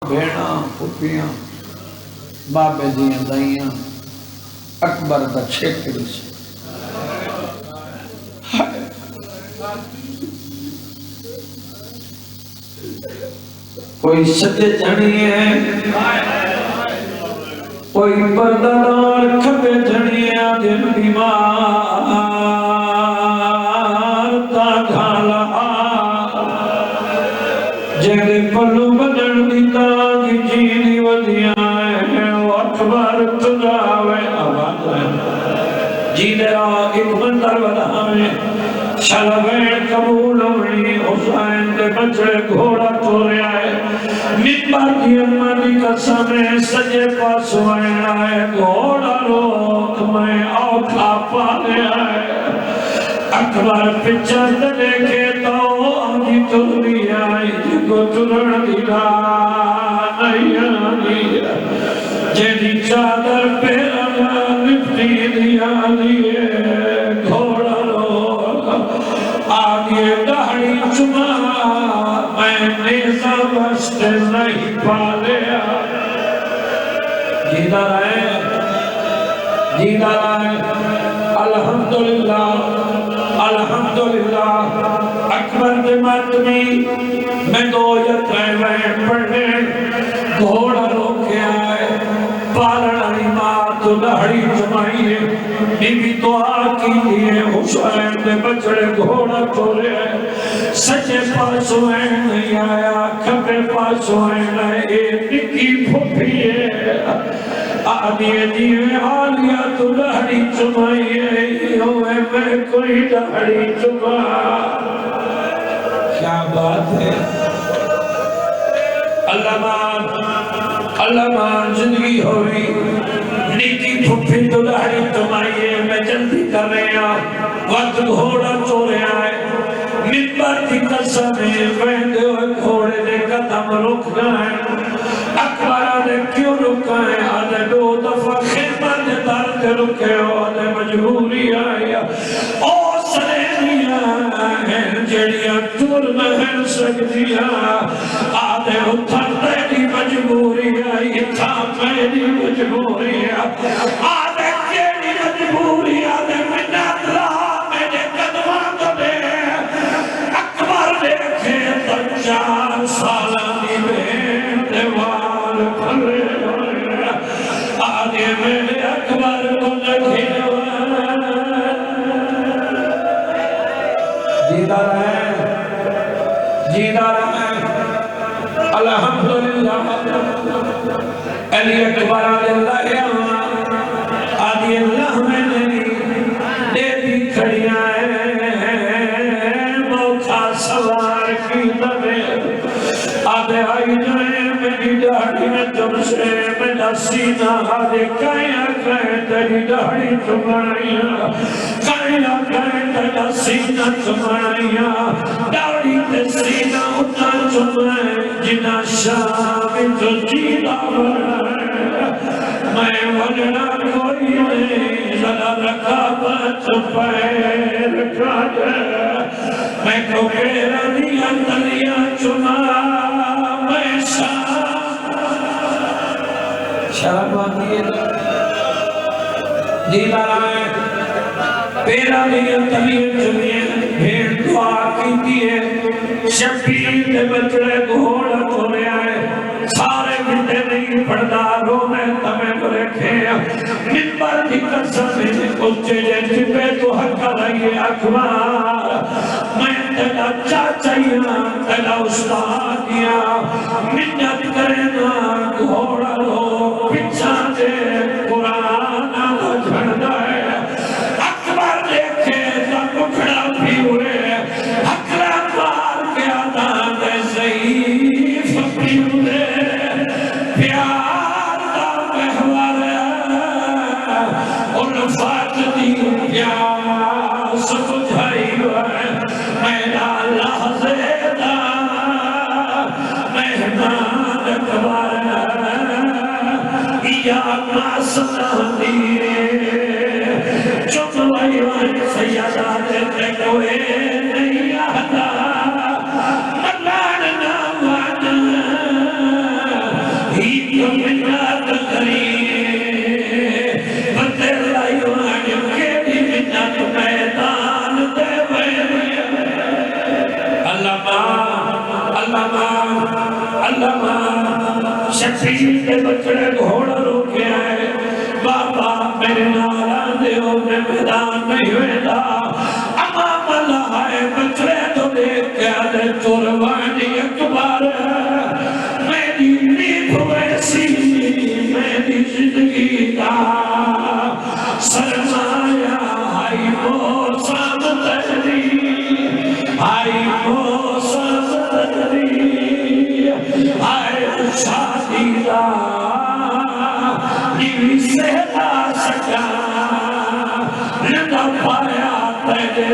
بھیڑا پھپیاں بابے دیاں دائیاں اکبر دا چھیکڑی سے کوئی سجے جھڑی ہے کوئی پردار کھپے جھڑی ہے دن بیمار تا گھالا جیدے پلو بدن دی تاں کی جیدی ودیاں ہے وہ اکبر تجاوے آباد ہے جیدے ایک مندر وداوے شلوین قبول ہوئی حسین دے بچڑے گھوڑا چورے آئے ممبر کی امانی قسم سجے پاس وین آئے گھوڑا روک میں اوکھا پانے آئے اکبر پچھر دیکھے تو آنگی چلی آئی جگو چرن دینا نہیں آنی جیدی چادر پیرنا لپٹی دیا دیئے گھوڑا آگے دہڑی چما میں نیزہ بشت نہیں پالیا جیدہ رہے الحمدللہ الحمدللہ اکبر دے ماتمی میں دو یترے وین پڑھنے گھوڑا روکے آئے پالنا ماں تو دہڑی چمائیے بی بی دعا کی دیئے حسین دے بچڑے گھوڑا چورے آئے سچے پاس ہوئے نہیں آیا کھپے پاس ہوئے نہیں اے نکی پھوپیے آدھیے دیئے آلیا تو دہڑی چمائیے ہوئے میں کوئی دہڑی چما کیا بات ہے اللہ مان زندگی ہوئی نکی پھوپی تو دہڑی چمائیے میں جلدی کر رہے ہیں وقت گھوڑا چورے آئے ممبر کی قسمیں ویندے ہوئے گھوڑے دے قدم رک گئے اکبر آدھے کیوں رکائے آدھے دو دفعہ خدمت دے در کے رکے ہو آدھے مجبوری آئی او سرینیاں ہیں جڑیاں چور مہن سکتیاں آدھے اتھر تیری مجبوری آئی تھا میری مجبوری آدھے کیڑی مجبوری آدھے منت رہا میرے قدمہ کو دے اکبر دیکھے تک 4 سالانی میں دیوار پھلے آدھے میرے اکبر کو لکھے جیدہ رہے الحمدللہ علی اکبر اللہ آدھی اللہ میں نہیں دیدی کھڑیاں موقع سوار کی دمیں آدھے آئی جائیں میری دہڑی میں تم سے میرا سینہ آدھے کائیں کہیں تیری دہڑی چمائیاں کائیں کہیں تیرا سینہ چمائیاں دہڑی تے سینہ اتنا چمائیں جنا شام جو جیدہ بڑھائے میں وجنا کوئی نہیں ذرا رکابت پیر کھاجے میں کو کہہ دیا تلیاں چما میں شرم آتی ہے دیدہ رائے پیرا دیا تلیاں چمیاں بھیڑ دعا کی دیئے شبیر دے بچڑے گھوڑا چورے آئے سارے بندے نہیں پڑھداروں میں تمہیں کو رکھے ممبر کی قسم اچھے جیسے پہ تو حق رہیے اکبر میں تیرا چاچائیاں تیرا استادیاں منت کرنا گھوڑا لو پچھا دے قرآن آنا جھڑ ہے اکبر دیکھے تب اٹھڑا بھی ہوئے اکرہ پار کے آدھان ضعیف بھی ہوئے پیار دا محور الفات دی پیاس بجھائی ہوئے میرا لحظے دا مہمان اکبر یا ناسنا دیئے چملائی وائن سیادہ دیتے کوئے نہیں آدھا ملان ناوانا شفیع کے بچڑے گھوڑا روکے آئے بابا میرے نال دے ہو میں میدان نہیں ہوئے امام اللہ آئے بچڑے تو دیکھ کے آدھے قربانی اکبر میری نیب ویسی میری زندگی کا سرمایہ آئی موسم تجری آئی موسم تجری آئے شادی دا نیوی سے دا سکا نہ پایا تیرے